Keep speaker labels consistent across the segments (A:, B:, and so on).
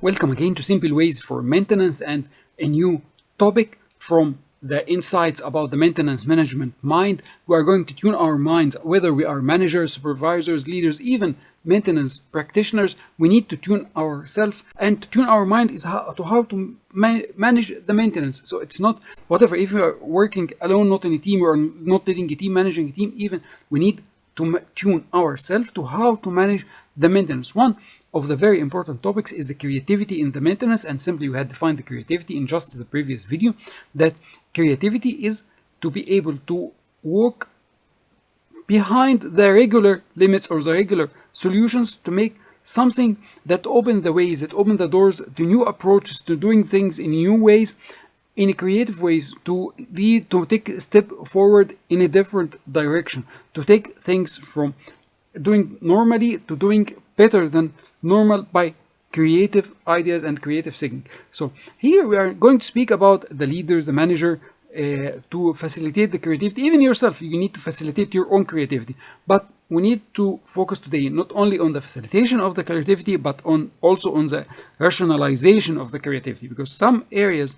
A: Welcome again to Simple Ways for Maintenance and a new topic from the insights about the maintenance management mind. We are going to tune our minds, whether we are managers, supervisors, leaders, even maintenance practitioners. We need to tune ourselves, and to tune our mind is how to manage the maintenance. So it's not whatever. If you are working alone, not in a team, or not leading a team, managing a team, even we need to tune ourselves to how to manage the maintenance. One of the very important topics is the creativity in the maintenance, and simply we had defined the creativity in just the previous video, that creativity is to be able to walk behind the regular limits or the regular solutions to make something that open the ways, that open the doors to new approaches, to doing things in new ways, in creative ways, to lead, to take a step forward in a different direction, to take things from doing normally to doing better than normal by creative ideas and creative thinking. So here we are going to speak about the leaders, the manager, to facilitate the creativity. Even yourself, you need to facilitate your own creativity. But we need to focus today not only on the facilitation of the creativity, but also on the rationalization of the creativity, because some areas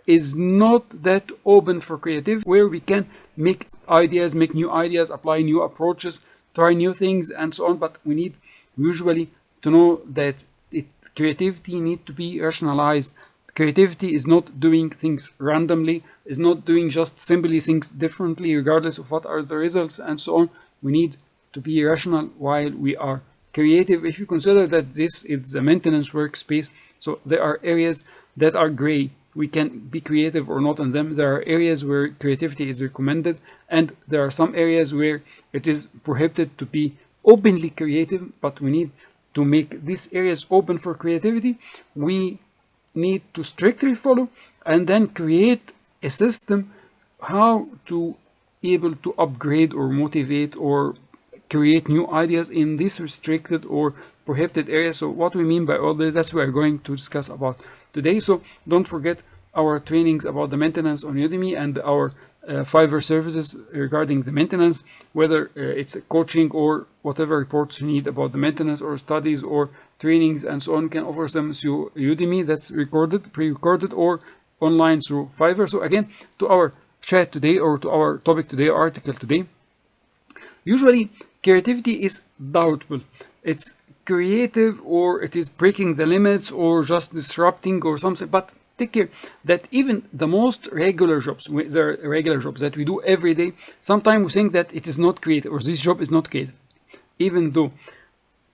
A: is not that open for creativity, where we can make ideas, make new ideas, apply new approaches, try new things, and so on. But we need usually to know that creativity need to be rationalized. Creativity is not doing things randomly, is not doing just simply things differently regardless of what are the results and so on. We need to be rational while we are creative. If you consider that this is a maintenance workspace, so there are areas that are gray. We can be creative or not in them. There are areas where creativity is recommended, and there are some areas where it is prohibited to be openly creative, but we need to make these areas open for creativity. We need to strictly follow and then create a system how to able to upgrade or motivate or create new ideas in these restricted or prohibited areas. So what we mean by all this, that's what we're going to discuss about today. So don't forget our trainings about the maintenance on Udemy and our Fiverr services regarding the maintenance, whether it's coaching or whatever reports you need about the maintenance or studies or trainings and so on, can offer them through Udemy, that's recorded, pre-recorded, or online through Fiverr. So again, to our chat today, or to our topic today, article today, usually creativity is doubtful. It's creative, or it is breaking the limits, or just disrupting or something. But take care that even the most regular jobs, the regular jobs that we do every day, sometimes we think that it is not creative, or this job is not creative, even though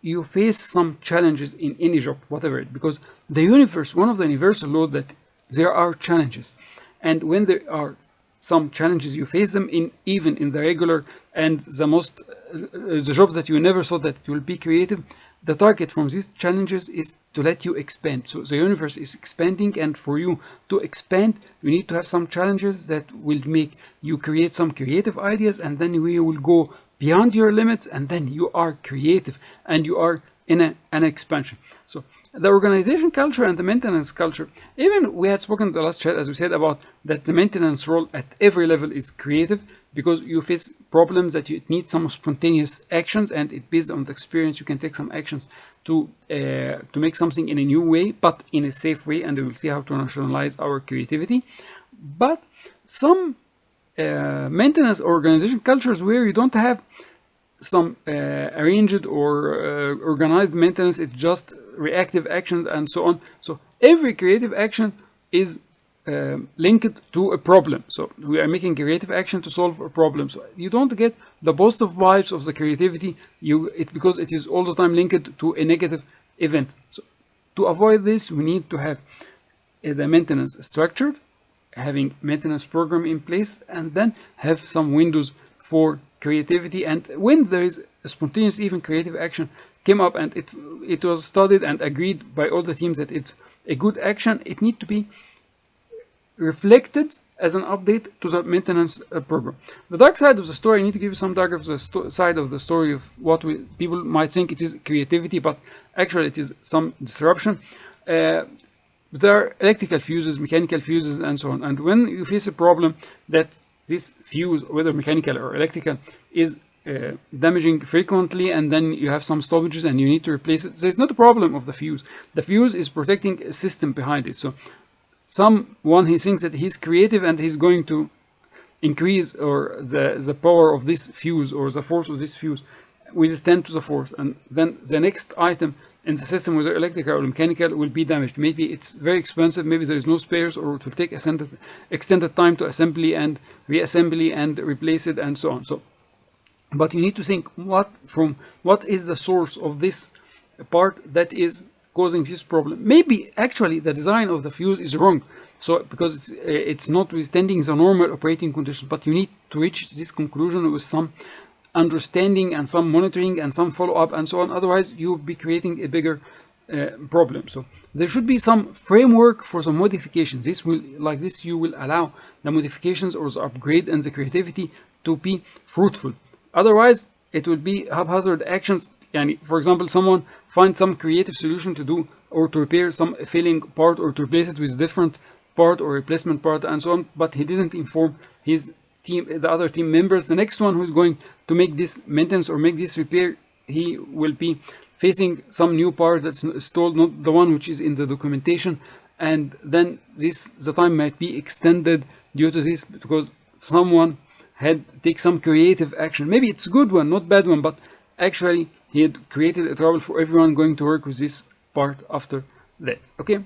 A: you face some challenges in any job, whatever it, because the universe, one of the universal laws that there are challenges, and when there are some challenges, you face them in even in the regular and the jobs that you never thought that it will be creative. The target from these challenges is to let you expand. So the universe is expanding, and for you to expand, you need to have some challenges that will make you create some creative ideas, and then we will go beyond your limits, and then you are creative and you are in an expansion. So the organization culture and the maintenance culture, even we had spoken in the last chat, as we said, about that the maintenance role at every level is creative, because you face problems that you need some spontaneous actions, and it based on the experience you can take some actions to make something in a new way, but in a safe way, and we will see how to rationalize our creativity. But some maintenance organization cultures where you don't have some arranged or organized maintenance, it's just reactive actions and so on. So every creative action is linked to a problem. So we are making creative action to solve a problem. So you don't get the positive vibes of the creativity, because it is all the time linked to a negative event. So to avoid this, we need to have the maintenance structured, having maintenance program in place, and then have some windows for creativity. And when there is a spontaneous, even creative action came up, and it was studied and agreed by all the teams that it's a good action, it needs to be reflected as an update to the maintenance program. The dark side of the story, I need to give you some dark of the side of the story of what people might think it is creativity, but actually it is some disruption. There are electrical fuses, mechanical fuses, and so on. And when you face a problem that this fuse, whether mechanical or electrical, is damaging frequently, and then you have some stoppages and you need to replace it. There's not a problem of the fuse. The fuse is protecting a system behind it. So someone, he thinks that he's creative and he's going to increase or the power of this fuse or the force of this fuse with 10 to the fourth, and then the next item in the system, whether electrical or mechanical, will be damaged. Maybe it's very expensive, maybe there is no spares, or it will take extended time to assembly and reassembly and replace it and so on. So but you need to think what is the source of this part that is causing this problem. Maybe actually the design of the fuse is wrong, so because it's not withstanding the normal operating conditions, but you need to reach this conclusion with some understanding and some monitoring and some follow-up and so on. Otherwise you'll be creating a bigger problem. So there should be some framework for some modifications. This will, like this, you will allow the modifications or the upgrade and the creativity to be fruitful. Otherwise it will be haphazard actions. And for example, someone finds some creative solution to do or to repair some failing part or to replace it with a different part or replacement part and so on, but he didn't inform his team, the other team members. The next one who's going to make this maintenance or make this repair, he will be facing some new part that's installed, not the one which is in the documentation, and then the time might be extended due to this because someone had take some creative action. Maybe it's a good one, not bad one, but actually he had created a trouble for everyone going to work with this part after that. Okay.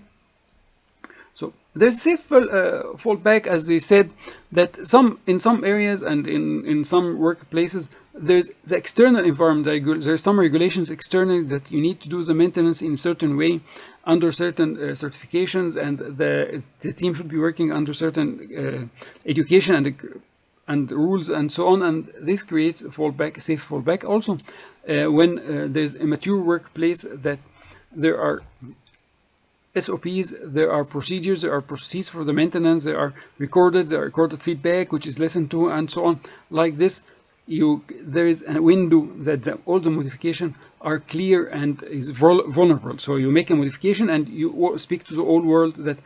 A: So there's safe fallback, as they said, that in some areas and in some workplaces, there's the external environment. There's some regulations externally that you need to do the maintenance in a certain way under certain certifications, and the team should be working under certain education and rules and so on. And this creates a fallback, safe fallback. Also, when there's a mature workplace, that there are SOPs, there are procedures, there are processes for the maintenance, there are recorded feedback which is listened to and so on. Like this, there is a window that all the modifications are clear and is vulnerable. So you make a modification and you speak to the whole world that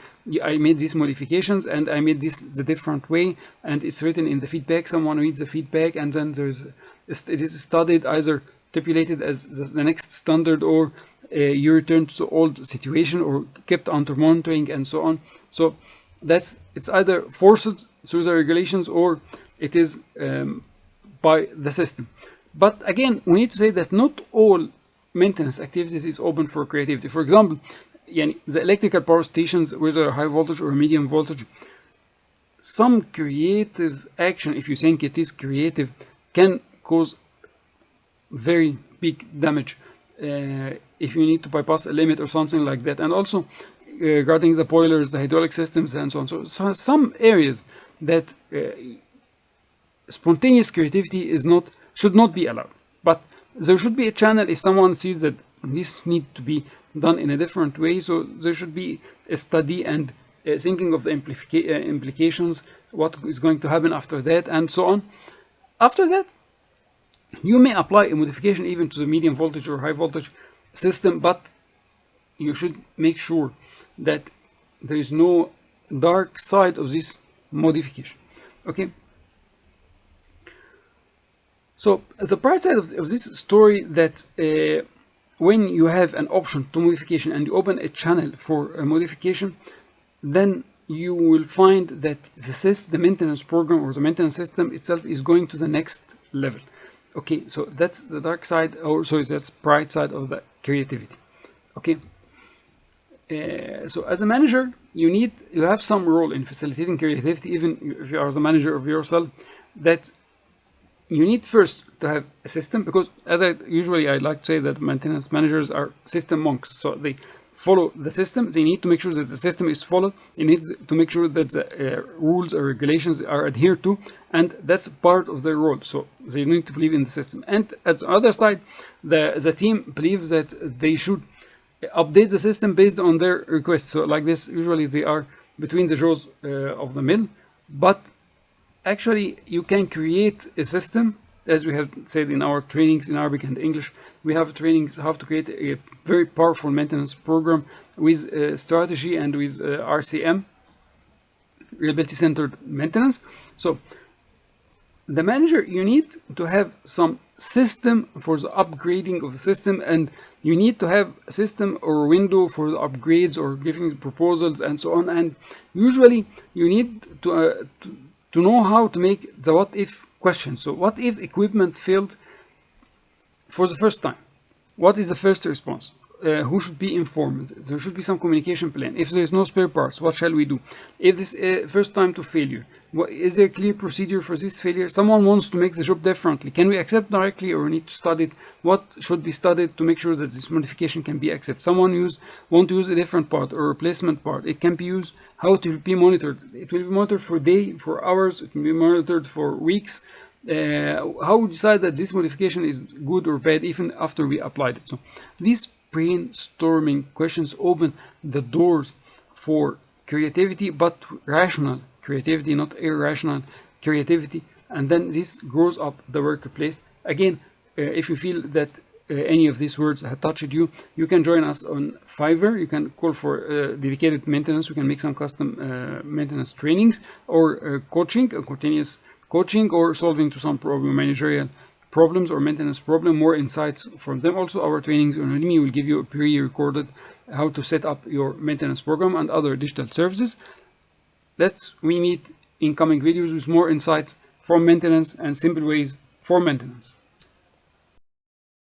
A: I made these modifications and I made this the different way, and it's written in the feedback. Someone reads the feedback and then it is studied, either stipulated as the next standard, or you return to the old situation or kept under monitoring and so on. So it's either forced through the regulations or it is by the system. But again, we need to say that not all maintenance activities is open for creativity. For example, the electrical power stations, whether high voltage or medium voltage, some creative action, if you think it is creative, can cause very big damage if you need to bypass a limit or something like that. And also regarding the boilers, the hydraulic systems and so on. So some areas that spontaneous creativity should not be allowed. But there should be a channel if someone sees that this needs to be done in a different way. So there should be a study and thinking of the implications, what is going to happen after that and so on. After that, you may apply a modification even to the medium voltage or high voltage system, but you should make sure that there is no dark side of this modification. Okay. So the bright side of this story, that when you have an option to modification and you open a channel for a modification, then you will find that the maintenance program or the maintenance system itself is going to the next level. Okay, so that's the dark side, or sorry, that's bright side of the creativity. Okay, so as a manager, you have some role in facilitating creativity, even if you are the manager of yourself. That you need first to have a system, because as I like to say that maintenance managers are system monks. So they follow the system. They need to make sure that the system is followed. They need to make sure that the rules or regulations are adhered to, and that's part of their role. So they need to believe in the system. And at the other side, the team believes that they should update the system based on their requests. So like this, usually they are between the jaws of the mill, but actually you can create a system, as we have said in our trainings in Arabic and English. We have trainings how to create a very powerful maintenance program with strategy and with RCM, reliability centered maintenance. So the manager, you need to have some system for the upgrading of the system, and you need to have a system or window for the upgrades or giving proposals and so on. And usually you need to know how to make the what if question. So what if equipment failed for the first time? What is the first response? Who should be informed? There should be some communication plan. If there is no spare parts, what shall we do? If this first time to failure, is there a clear procedure for this failure? Someone wants to make the job differently. Can we accept directly or need to study it? What should be studied to make sure that this modification can be accepted? Someone want to use a different part or replacement part. It can be used. How it will be monitored? It will be monitored for days, for hours. It will be monitored for weeks. How we decide that this modification is good or bad even after we applied it? So these brainstorming questions open the doors for creativity, but rational creativity, not irrational creativity, and then this grows up the workplace. Again, if you feel that any of these words have touched you, you can join us on Fiverr. You can call for dedicated maintenance. We can make some custom maintenance trainings or coaching, continuous coaching, or solving to some problem, managerial problems or maintenance problem. More insights from them. Also, our trainings on Udemy will give you a pre-recorded how to set up your maintenance program and other digital services. We meet in coming videos with more insights from maintenance and simple ways for maintenance.